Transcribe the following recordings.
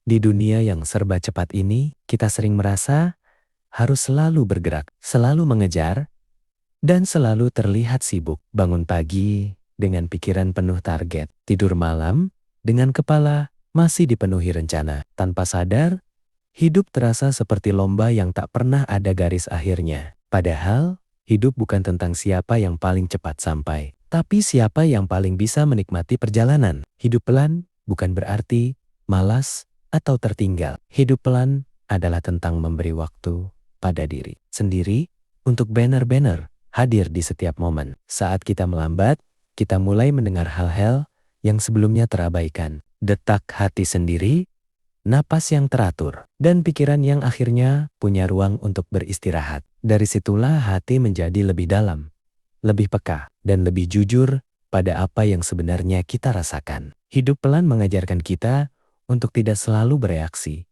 Di dunia yang serba cepat ini, kita sering merasa harus selalu bergerak, selalu mengejar, dan selalu terlihat sibuk. Bangun pagi dengan pikiran penuh target, tidur malam dengan kepala masih dipenuhi rencana. Tanpa sadar, hidup terasa seperti lomba yang tak pernah ada garis akhirnya. Padahal, hidup bukan tentang siapa yang paling cepat sampai, tapi siapa yang paling bisa menikmati perjalanan. Hidup pelan bukan berarti malas atau tertinggal. Hidup pelan adalah tentang memberi waktu pada diri sendiri untuk benar-benar hadir di setiap momen. Saat kita melambat, kita mulai mendengar hal-hal yang sebelumnya terabaikan. Detak hati sendiri, napas yang teratur, dan pikiran yang akhirnya punya ruang untuk beristirahat. Dari situlah hati menjadi lebih dalam, lebih peka, dan lebih jujur pada apa yang sebenarnya kita rasakan. Hidup pelan mengajarkan kita untuk tidak selalu bereaksi,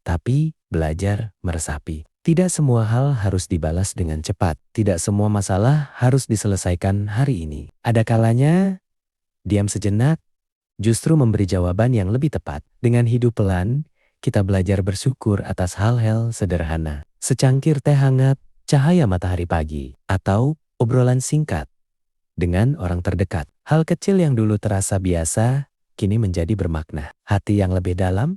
tapi belajar meresapi. Tidak semua hal harus dibalas dengan cepat. Tidak semua masalah harus diselesaikan hari ini. Ada kalanya, diam sejenak, justru memberi jawaban yang lebih tepat. Dengan hidup pelan, kita belajar bersyukur atas hal-hal sederhana. Secangkir teh hangat, cahaya matahari pagi, atau obrolan singkat dengan orang terdekat. Hal kecil yang dulu terasa biasa, kini menjadi bermakna. Hati yang lebih dalam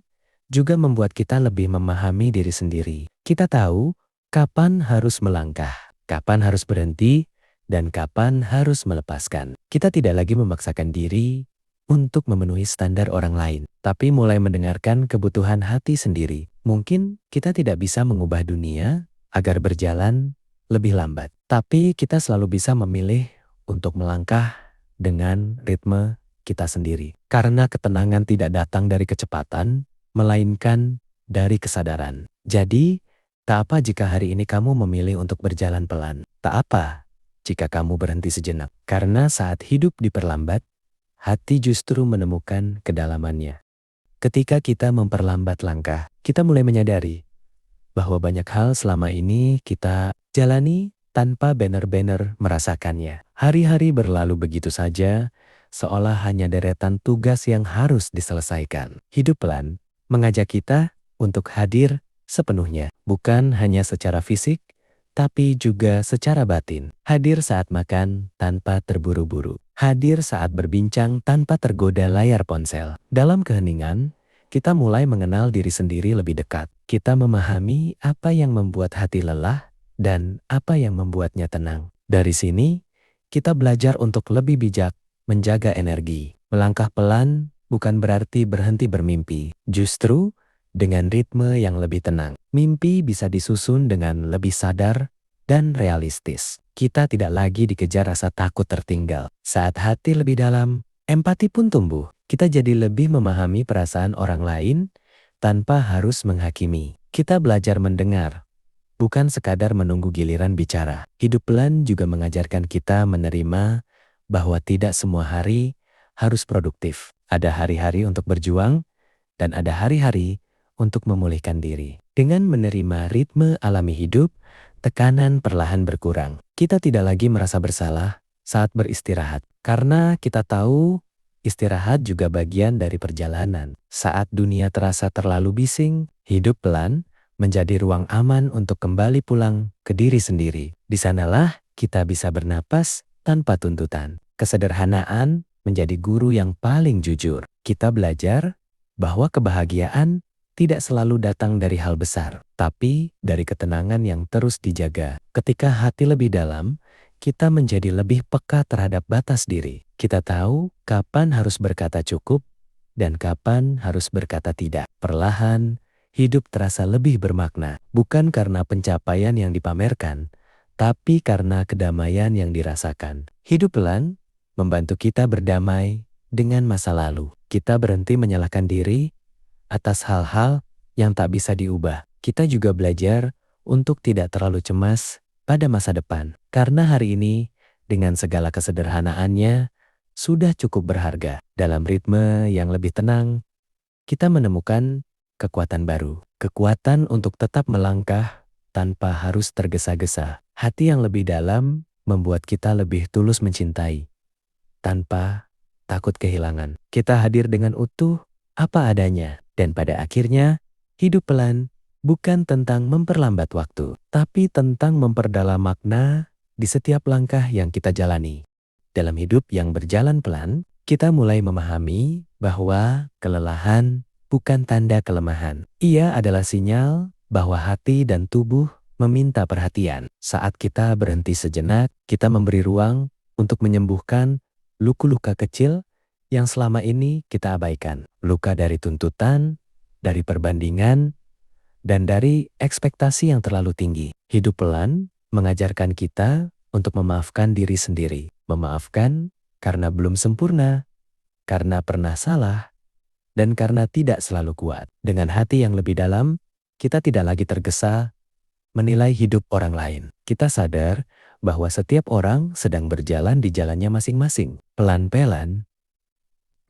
juga membuat kita lebih memahami diri sendiri. Kita tahu kapan harus melangkah, kapan harus berhenti, dan kapan harus melepaskan. Kita tidak lagi memaksakan diri untuk memenuhi standar orang lain, tapi mulai mendengarkan kebutuhan hati sendiri. Mungkin kita tidak bisa mengubah dunia agar berjalan lebih lambat, tapi kita selalu bisa memilih untuk melangkah dengan ritme kita sendiri. Karena ketenangan tidak datang dari kecepatan, melainkan dari kesadaran. Jadi, tak apa jika hari ini kamu memilih untuk berjalan pelan. Tak apa jika kamu berhenti sejenak. Karena saat hidup diperlambat, hati justru menemukan kedalamannya. Ketika kita memperlambat langkah, kita mulai menyadari bahwa banyak hal selama ini kita jalani tanpa benar-benar merasakannya. Hari-hari berlalu begitu saja, seolah hanya deretan tugas yang harus diselesaikan. Hidup pelan mengajak kita untuk hadir sepenuhnya, bukan hanya secara fisik, tapi juga secara batin. Hadir saat makan tanpa terburu-buru. Hadir saat berbincang tanpa tergoda layar ponsel. Dalam keheningan, kita mulai mengenal diri sendiri lebih dekat. Kita memahami apa yang membuat hati lelah dan apa yang membuatnya tenang. Dari sini, kita belajar untuk lebih bijak menjaga energi. Melangkah pelan bukan berarti berhenti bermimpi. Justru, dengan ritme yang lebih tenang, mimpi bisa disusun dengan lebih sadar dan realistis. Kita tidak lagi dikejar rasa takut tertinggal. Saat hati lebih dalam, empati pun tumbuh. Kita jadi lebih memahami perasaan orang lain tanpa harus menghakimi. Kita belajar mendengar, bukan sekadar menunggu giliran bicara. Hidup pelan juga mengajarkan kita menerima bahwa tidak semua hari harus produktif. Ada hari-hari untuk berjuang, dan ada hari-hari untuk memulihkan diri. Dengan menerima ritme alami hidup, tekanan perlahan berkurang. Kita tidak lagi merasa bersalah saat beristirahat, karena kita tahu istirahat juga bagian dari perjalanan. Saat dunia terasa terlalu bising, hidup pelan menjadi ruang aman untuk kembali pulang ke diri sendiri. Di sanalah kita bisa bernapas tanpa tuntutan. Kesederhanaan menjadi guru yang paling jujur. Kita belajar bahwa kebahagiaan tidak selalu datang dari hal besar, tapi dari ketenangan yang terus dijaga. Ketika hati lebih dalam, kita menjadi lebih peka terhadap batas diri. Kita tahu kapan harus berkata cukup dan kapan harus berkata tidak. Perlahan, hidup terasa lebih bermakna, bukan karena pencapaian yang dipamerkan, tapi karena kedamaian yang dirasakan. Hidup pelan membantu kita berdamai dengan masa lalu. Kita berhenti menyalahkan diri atas hal-hal yang tak bisa diubah. Kita juga belajar untuk tidak terlalu cemas pada masa depan. Karena hari ini, dengan segala kesederhanaannya, sudah cukup berharga. Dalam ritme yang lebih tenang, kita menemukan kekuatan baru. Kekuatan untuk tetap melangkah tanpa harus tergesa-gesa. Hati yang lebih dalam membuat kita lebih tulus mencintai tanpa takut kehilangan. Kita hadir dengan utuh apa adanya, Dan pada akhirnya, hidup pelan bukan tentang memperlambat waktu, tapi tentang memperdalam makna di setiap langkah yang kita jalani. Dalam hidup yang berjalan pelan, kita mulai memahami bahwa kelelahan bukan tanda kelemahan. Ia adalah sinyal bahwa hati dan tubuh meminta perhatian. Saat kita berhenti sejenak, kita memberi ruang untuk menyembuhkan luka-luka kecil yang selama ini kita abaikan. Luka dari tuntutan, dari perbandingan, dan dari ekspektasi yang terlalu tinggi. Hidup pelan mengajarkan kita untuk memaafkan diri sendiri. Memaafkan karena belum sempurna, karena pernah salah, dan karena tidak selalu kuat. Dengan hati yang lebih dalam, kita tidak lagi tergesa menilai hidup orang lain. Kita sadar bahwa setiap orang sedang berjalan di jalannya masing-masing. Pelan-pelan,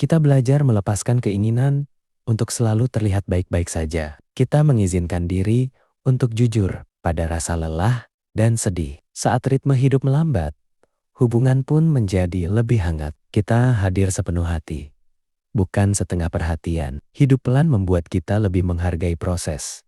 kita belajar melepaskan keinginan untuk selalu terlihat baik-baik saja. Kita mengizinkan diri untuk jujur pada rasa lelah dan sedih. Saat ritme hidup melambat, hubungan pun menjadi lebih hangat. Kita hadir sepenuh hati, bukan setengah perhatian. Hidup pelan membuat kita lebih menghargai proses,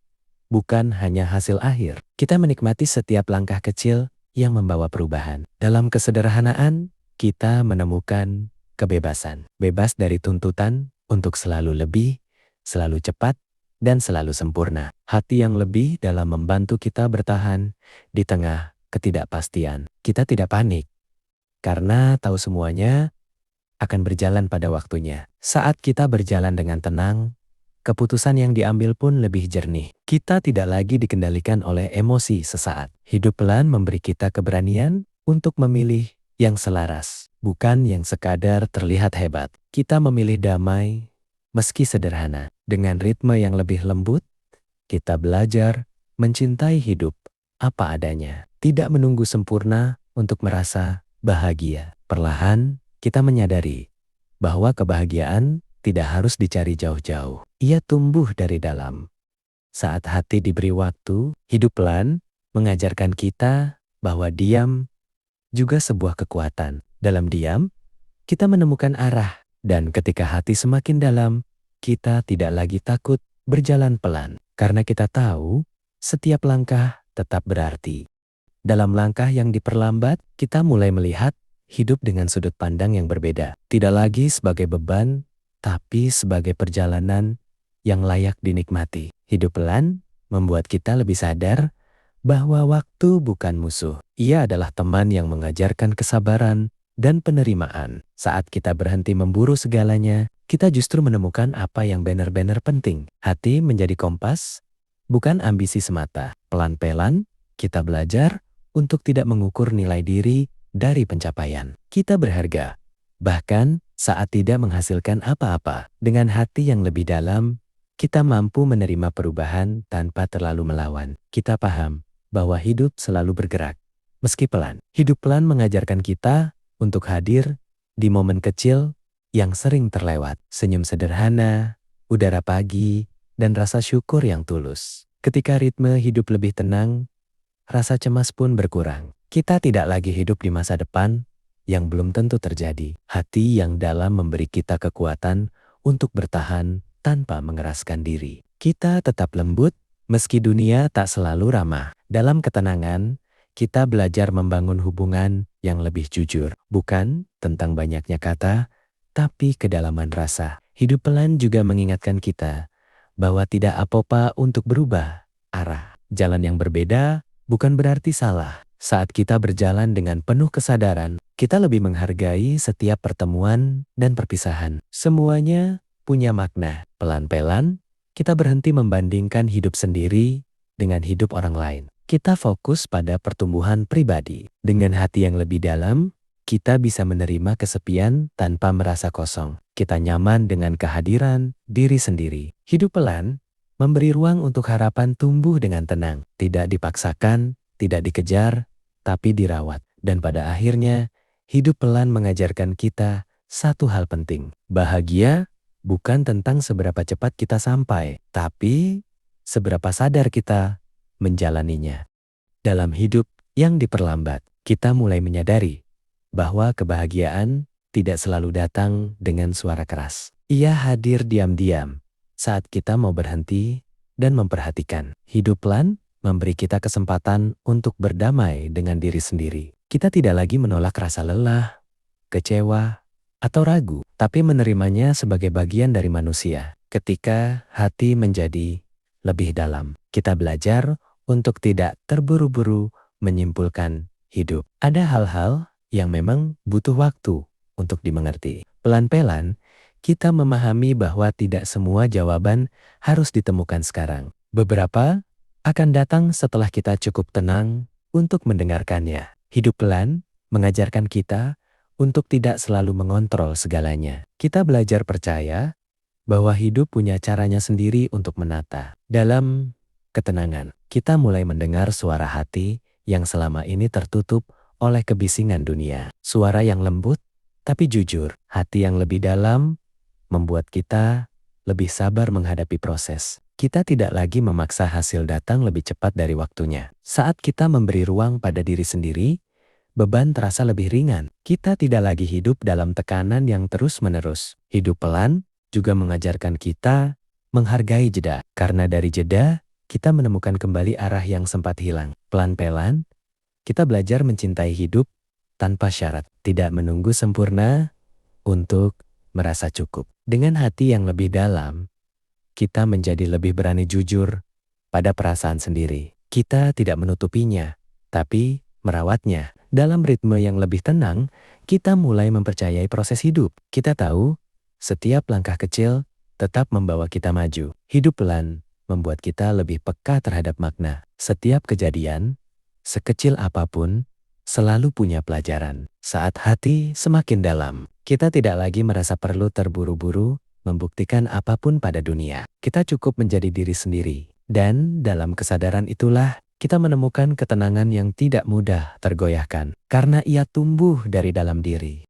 bukan hanya hasil akhir. Kita menikmati setiap langkah kecil yang membawa perubahan. Dalam kesederhanaan, kita menemukan kebebasan. Bebas dari tuntutan untuk selalu lebih, selalu cepat, dan selalu sempurna. Hati yang lebih dalam membantu kita bertahan di tengah ketidakpastian. Kita tidak panik, karena tahu semuanya akan berjalan pada waktunya. Saat kita berjalan dengan tenang, keputusan yang diambil pun lebih jernih. Kita tidak lagi dikendalikan oleh emosi sesaat. Hidup pelan memberi kita keberanian untuk memilih yang selaras, bukan yang sekadar terlihat hebat. Kita memilih damai, meski sederhana. Dengan ritme yang lebih lembut, kita belajar mencintai hidup apa adanya. Tidak menunggu sempurna untuk merasa bahagia. Perlahan, kita menyadari bahwa kebahagiaan tidak harus dicari jauh-jauh. Ia tumbuh dari dalam. Saat hati diberi waktu, hidup pelan mengajarkan kita bahwa diam juga sebuah kekuatan. Dalam diam, kita menemukan arah. Dan ketika hati semakin dalam, kita tidak lagi takut berjalan pelan. Karena kita tahu setiap langkah tetap berarti. Dalam langkah yang diperlambat, kita mulai melihat hidup dengan sudut pandang yang berbeda. Tidak lagi sebagai beban, tapi sebagai perjalanan yang layak dinikmati. Hidup pelan membuat kita lebih sadar bahwa waktu bukan musuh. Ia adalah teman yang mengajarkan kesabaran dan penerimaan. Saat kita berhenti memburu segalanya, kita justru menemukan apa yang benar-benar penting. Hati menjadi kompas, bukan ambisi semata. Pelan-pelan, kita belajar untuk tidak mengukur nilai diri dari pencapaian. Kita berharga, bahkan saat tidak menghasilkan apa-apa. Dengan hati yang lebih dalam, kita mampu menerima perubahan tanpa terlalu melawan. Kita paham bahwa hidup selalu bergerak, meski pelan. Hidup pelan mengajarkan kita untuk hadir di momen kecil yang sering terlewat. Senyum sederhana, udara pagi, dan rasa syukur yang tulus. Ketika ritme hidup lebih tenang, rasa cemas pun berkurang. Kita tidak lagi hidup di masa depan yang belum tentu terjadi. Hati yang dalam memberi kita kekuatan untuk bertahan tanpa mengeraskan diri. Kita tetap lembut meski dunia tak selalu ramah. Dalam ketenangan, kita belajar membangun hubungan yang lebih jujur. Bukan tentang banyaknya kata, tapi kedalaman rasa. Hidup pelan juga mengingatkan kita bahwa tidak apa-apa untuk berubah arah. Jalan yang berbeda bukan berarti salah. Saat kita berjalan dengan penuh kesadaran, kita lebih menghargai setiap pertemuan dan perpisahan. Semuanya punya makna. Pelan-pelan, kita berhenti membandingkan hidup sendiri dengan hidup orang lain. Kita fokus pada pertumbuhan pribadi. Dengan hati yang lebih dalam, kita bisa menerima kesepian tanpa merasa kosong. Kita nyaman dengan kehadiran diri sendiri. Hidup pelan memberi ruang untuk harapan tumbuh dengan tenang. Tidak dipaksakan, tidak dikejar, tapi dirawat. Dan pada akhirnya, hidup pelan mengajarkan kita satu hal penting. Bahagia bukan tentang seberapa cepat kita sampai, tapi seberapa sadar kita menjalaninya. Dalam hidup yang diperlambat, kita mulai menyadari bahwa kebahagiaan tidak selalu datang dengan suara keras. Ia hadir diam-diam, saat kita mau berhenti dan memperhatikan. Hidup pelan memberi kita kesempatan untuk berdamai dengan diri sendiri. Kita tidak lagi menolak rasa lelah, kecewa, atau ragu, tapi menerimanya sebagai bagian dari manusia. Ketika hati menjadi lebih dalam, kita belajar untuk tidak terburu-buru menyimpulkan hidup. Ada hal-hal yang memang butuh waktu untuk dimengerti. Pelan-pelan, kita memahami bahwa tidak semua jawaban harus ditemukan sekarang. Beberapa akan datang setelah kita cukup tenang untuk mendengarkannya. Hidup pelan mengajarkan kita untuk tidak selalu mengontrol segalanya. Kita belajar percaya bahwa hidup punya caranya sendiri untuk menata. Dalam ketenangan, kita mulai mendengar suara hati yang selama ini tertutup oleh kebisingan dunia. Suara yang lembut tapi jujur. Hati yang lebih dalam membuat kita lebih sabar menghadapi proses. Kita tidak lagi memaksa hasil datang lebih cepat dari waktunya. Saat kita memberi ruang pada diri sendiri, beban terasa lebih ringan. Kita tidak lagi hidup dalam tekanan yang terus-menerus. Hidup pelan juga mengajarkan kita menghargai jeda. Karena dari jeda, kita menemukan kembali arah yang sempat hilang. Pelan-pelan, kita belajar mencintai hidup tanpa syarat. Tidak menunggu sempurna untuk merasa cukup. Dengan hati yang lebih dalam, kita menjadi lebih berani jujur pada perasaan sendiri. Kita tidak menutupinya, tapi merawatnya. Dalam ritme yang lebih tenang, kita mulai mempercayai proses hidup. Kita tahu, setiap langkah kecil tetap membawa kita maju. Hidup pelan membuat kita lebih peka terhadap makna. Setiap kejadian, sekecil apapun, selalu punya pelajaran. Saat hati semakin dalam, kita tidak lagi merasa perlu terburu-buru membuktikan apapun pada dunia. Kita cukup menjadi diri sendiri. Dan dalam kesadaran itulah kita menemukan ketenangan yang tidak mudah tergoyahkan. Karena ia tumbuh dari dalam diri.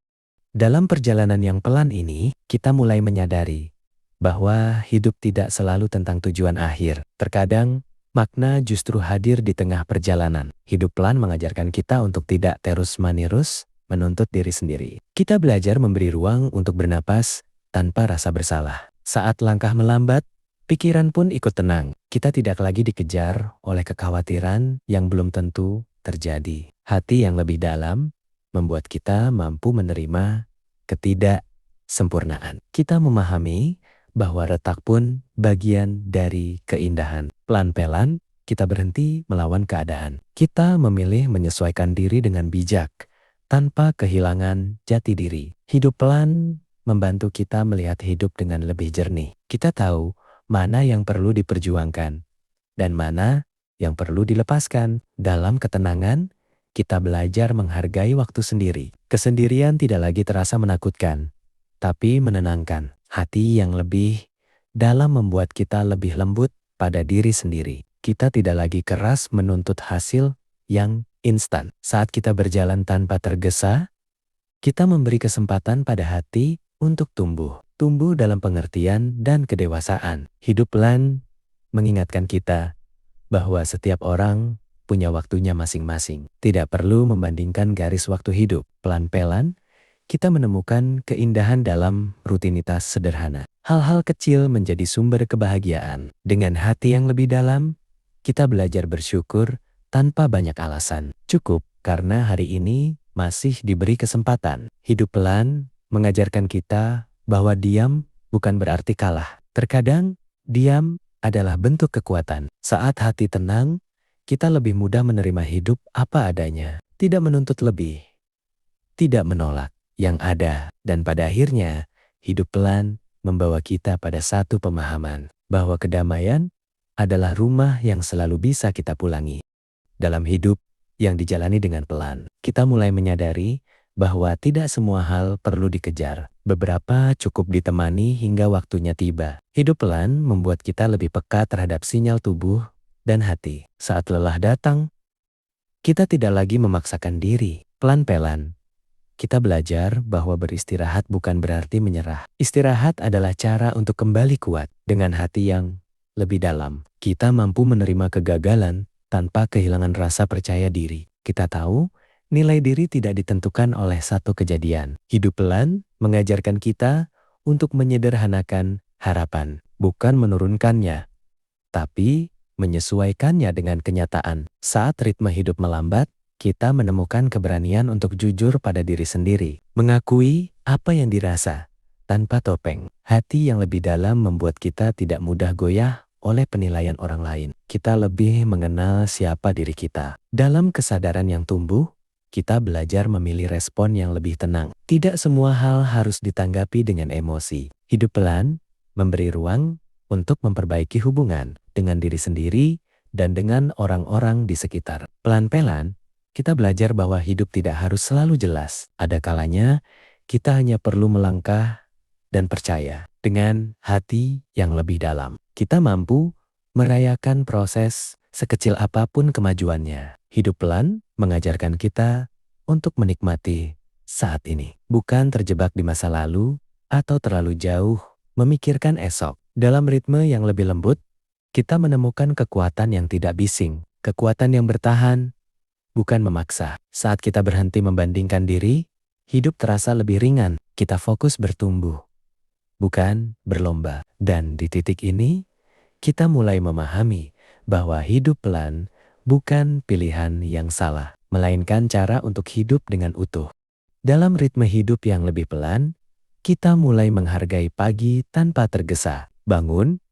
Dalam perjalanan yang pelan ini, kita mulai menyadari bahwa hidup tidak selalu tentang tujuan akhir. Terkadang, makna justru hadir di tengah perjalanan. Hidup pelan mengajarkan kita untuk tidak terus-menerus menuntut diri sendiri. Kita belajar memberi ruang untuk bernapas tanpa rasa bersalah. Saat langkah melambat, pikiran pun ikut tenang. Kita tidak lagi dikejar oleh kekhawatiran yang belum tentu terjadi. Hati yang lebih dalam membuat kita mampu menerima ketidaksempurnaan. Kita memahami bahwa retak pun bagian dari keindahan. Pelan-pelan, kita berhenti melawan keadaan. Kita memilih menyesuaikan diri dengan bijak, tanpa kehilangan jati diri. Hidup pelan membantu kita melihat hidup dengan lebih jernih. Kita tahu mana yang perlu diperjuangkan dan mana yang perlu dilepaskan. Dalam ketenangan, kita belajar menghargai waktu sendiri. Kesendirian tidak lagi terasa menakutkan, tapi menenangkan. Hati yang lebih dalam membuat kita lebih lembut pada diri sendiri. Kita tidak lagi keras menuntut hasil yang instan. Saat kita berjalan tanpa tergesa, kita memberi kesempatan pada hati untuk tumbuh. Tumbuh dalam pengertian dan kedewasaan. Hidup pelan mengingatkan kita bahwa setiap orang punya waktunya masing-masing. Tidak perlu membandingkan garis waktu hidup. Pelan-pelan, kita menemukan keindahan dalam rutinitas sederhana. Hal-hal kecil menjadi sumber kebahagiaan. Dengan hati yang lebih dalam, kita belajar bersyukur tanpa banyak alasan. Cukup karena hari ini masih diberi kesempatan. Hidup pelan mengajarkan kita bahwa diam bukan berarti kalah. Terkadang, diam adalah bentuk kekuatan. Saat hati tenang, kita lebih mudah menerima hidup apa adanya. Tidak menuntut lebih. Tidak menolak yang ada. Dan pada akhirnya, hidup pelan membawa kita pada satu pemahaman. Bahwa kedamaian adalah rumah yang selalu bisa kita pulangi. Dalam hidup yang dijalani dengan pelan, kita mulai menyadari bahwa tidak semua hal perlu dikejar. Beberapa cukup ditemani hingga waktunya tiba. Hidup pelan membuat kita lebih peka terhadap sinyal tubuh dan hati. Saat lelah datang, kita tidak lagi memaksakan diri. Pelan-pelan, kita belajar bahwa beristirahat bukan berarti menyerah. Istirahat adalah cara untuk kembali kuat. Dengan hati yang lebih dalam, kita mampu menerima kegagalan tanpa kehilangan rasa percaya diri. Kita tahu, nilai diri tidak ditentukan oleh satu kejadian. Hidup pelan mengajarkan kita untuk menyederhanakan harapan, bukan menurunkannya, tapi menyesuaikannya dengan kenyataan. Saat ritme hidup melambat, kita menemukan keberanian untuk jujur pada diri sendiri, mengakui apa yang dirasa tanpa topeng. Hati yang lebih dalam membuat kita tidak mudah goyah oleh penilaian orang lain. Kita lebih mengenal siapa diri kita. Dalam kesadaran yang tumbuh, kita belajar memilih respon yang lebih tenang. Tidak semua hal harus ditanggapi dengan emosi. Hidup pelan, memberi ruang untuk memperbaiki hubungan dengan diri sendiri dan dengan orang-orang di sekitar. Pelan-pelan, kita belajar bahwa hidup tidak harus selalu jelas. Ada kalanya, kita hanya perlu melangkah dan percaya. Dengan hati yang lebih dalam, kita mampu merayakan proses sekecil apapun kemajuannya. Hidup pelan mengajarkan kita untuk menikmati saat ini, bukan terjebak di masa lalu atau terlalu jauh memikirkan esok. Dalam ritme yang lebih lembut, kita menemukan kekuatan yang tidak bising, kekuatan yang bertahan, bukan memaksa. Saat kita berhenti membandingkan diri, hidup terasa lebih ringan. Kita fokus bertumbuh, bukan berlomba. Dan di titik ini, kita mulai memahami bahwa hidup pelan bukan pilihan yang salah, melainkan cara untuk hidup dengan utuh. Dalam ritme hidup yang lebih pelan, kita mulai menghargai pagi tanpa tergesa, bangun,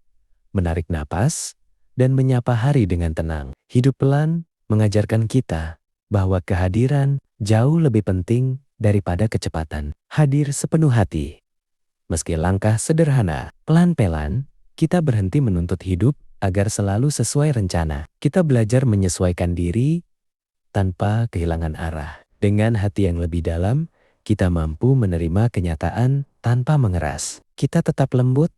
menarik napas, dan menyapa hari dengan tenang. Hidup pelan mengajarkan kita bahwa kehadiran jauh lebih penting daripada kecepatan. Hadir sepenuh hati. Meski langkah sederhana, pelan-pelan, kita berhenti menuntut hidup agar selalu sesuai rencana. Kita belajar menyesuaikan diri tanpa kehilangan arah. Dengan hati yang lebih dalam, kita mampu menerima kenyataan tanpa mengeras. Kita tetap lembut,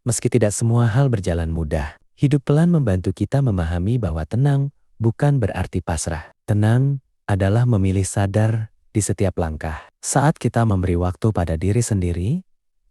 meski tidak semua hal berjalan mudah. Hidup pelan membantu kita memahami bahwa tenang bukan berarti pasrah. Tenang adalah memilih sadar di setiap langkah. Saat kita memberi waktu pada diri sendiri,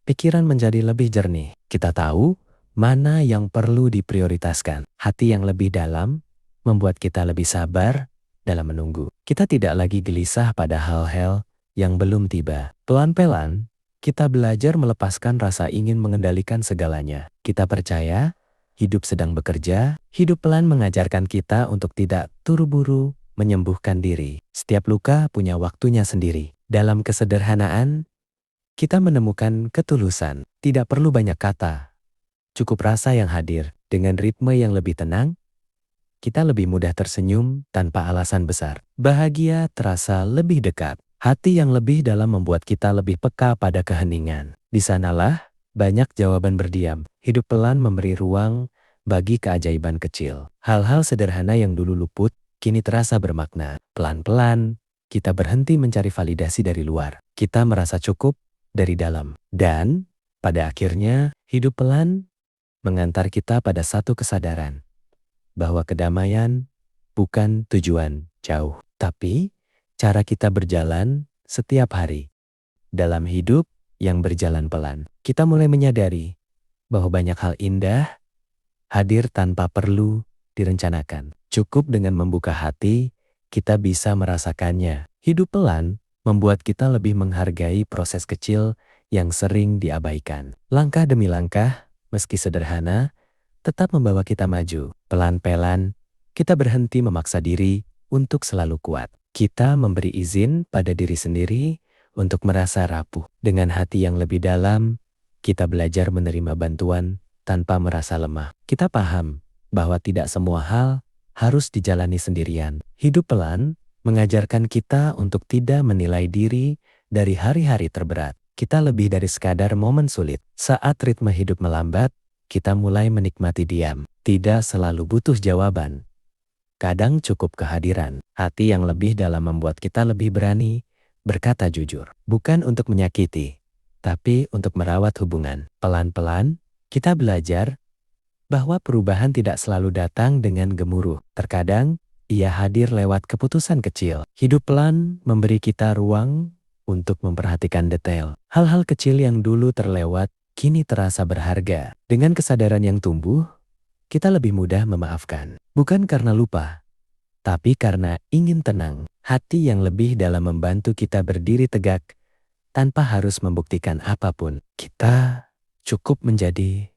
pikiran menjadi lebih jernih. Kita tahu mana yang perlu diprioritaskan. Hati yang lebih dalam membuat kita lebih sabar dalam menunggu. Kita tidak lagi gelisah pada hal-hal yang belum tiba. Pelan-pelan, kita belajar melepaskan rasa ingin mengendalikan segalanya. Kita percaya hidup sedang bekerja. Hidup pelan mengajarkan kita untuk tidak terburu-buru menyembuhkan diri. Setiap luka punya waktunya sendiri. Dalam kesederhanaan, kita menemukan ketulusan. Tidak perlu banyak kata, cukup rasa yang hadir. Dengan ritme yang lebih tenang, kita lebih mudah tersenyum tanpa alasan besar. Bahagia terasa lebih dekat. Hati yang lebih dalam membuat kita lebih peka pada keheningan. Di sanalah banyak jawaban berdiam. Hidup pelan memberi ruang bagi keajaiban kecil. Hal-hal sederhana yang dulu luput, kini terasa bermakna. Pelan-pelan, kita berhenti mencari validasi dari luar. Kita merasa cukup dari dalam. Dan pada akhirnya, hidup pelan mengantar kita pada satu kesadaran, bahwa kedamaian bukan tujuan jauh, tapi cara kita berjalan setiap hari. Dalam hidup yang berjalan pelan, kita mulai menyadari bahwa banyak hal indah hadir tanpa perlu direncanakan. Cukup dengan membuka hati, kita bisa merasakannya. Hidup pelan membuat kita lebih menghargai proses kecil yang sering diabaikan. Langkah demi langkah, meski sederhana, tetap membawa kita maju. Pelan-pelan, kita berhenti memaksa diri untuk selalu kuat. Kita memberi izin pada diri sendiri untuk merasa rapuh. Dengan hati yang lebih dalam, kita belajar menerima bantuan tanpa merasa lemah. Kita paham bahwa tidak semua hal harus dijalani sendirian. Hidup pelan mengajarkan kita untuk tidak menilai diri dari hari-hari terberat. Kita lebih dari sekadar momen sulit. Saat ritme hidup melambat, kita mulai menikmati diam. Tidak selalu butuh jawaban. Kadang cukup kehadiran. Hati yang lebih dalam membuat kita lebih berani berkata jujur. Bukan untuk menyakiti, tapi untuk merawat hubungan. Pelan-pelan, kita belajar bahwa perubahan tidak selalu datang dengan gemuruh. Terkadang, ia hadir lewat keputusan kecil. Hidup pelan memberi kita ruang untuk memperhatikan detail. Hal-hal kecil yang dulu terlewat, kini terasa berharga. Dengan kesadaran yang tumbuh, kita lebih mudah memaafkan. Bukan karena lupa, tapi karena ingin tenang. Hati yang lebih dalam membantu kita berdiri tegak tanpa harus membuktikan apapun. Kita cukup menjadi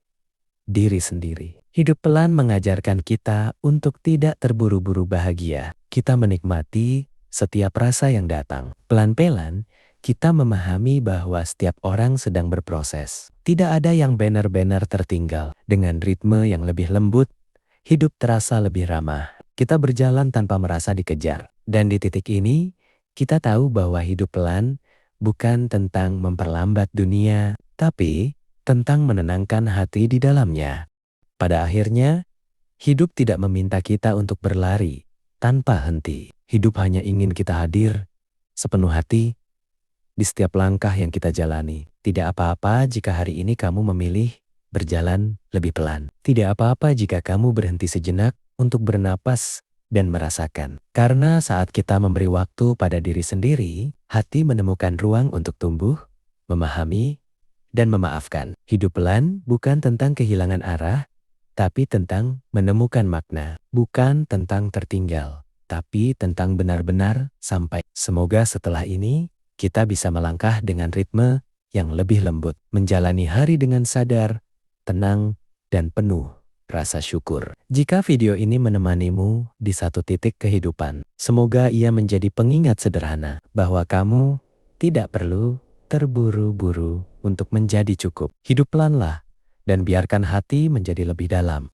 diri sendiri. Hidup pelan mengajarkan kita untuk tidak terburu-buru bahagia. Kita menikmati setiap rasa yang datang. Pelan-pelan, kita memahami bahwa setiap orang sedang berproses. Tidak ada yang benar-benar tertinggal. Dengan ritme yang lebih lembut, hidup terasa lebih ramah. Kita berjalan tanpa merasa dikejar. Dan di titik ini, kita tahu bahwa hidup pelan bukan tentang memperlambat dunia, tapi tentang menenangkan hati di dalamnya. Pada akhirnya, hidup tidak meminta kita untuk berlari tanpa henti. Hidup hanya ingin kita hadir sepenuh hati di setiap langkah yang kita jalani. Tidak apa-apa jika hari ini kamu memilih berjalan lebih pelan. Tidak apa-apa jika kamu berhenti sejenak untuk bernapas dan merasakan. Karena saat kita memberi waktu pada diri sendiri, hati menemukan ruang untuk tumbuh, memahami, dan memaafkan. Hidup pelan bukan tentang kehilangan arah, tapi tentang menemukan makna. Bukan tentang tertinggal, tapi tentang benar-benar sampai. Semoga setelah ini, kita bisa melangkah dengan ritme yang lebih lembut. Menjalani hari dengan sadar, tenang, dan penuh rasa syukur. Jika video ini menemanimu di satu titik kehidupan, semoga ia menjadi pengingat sederhana bahwa kamu tidak perlu terburu-buru untuk menjadi cukup. Hidup pelanlah dan biarkan hati menjadi lebih dalam.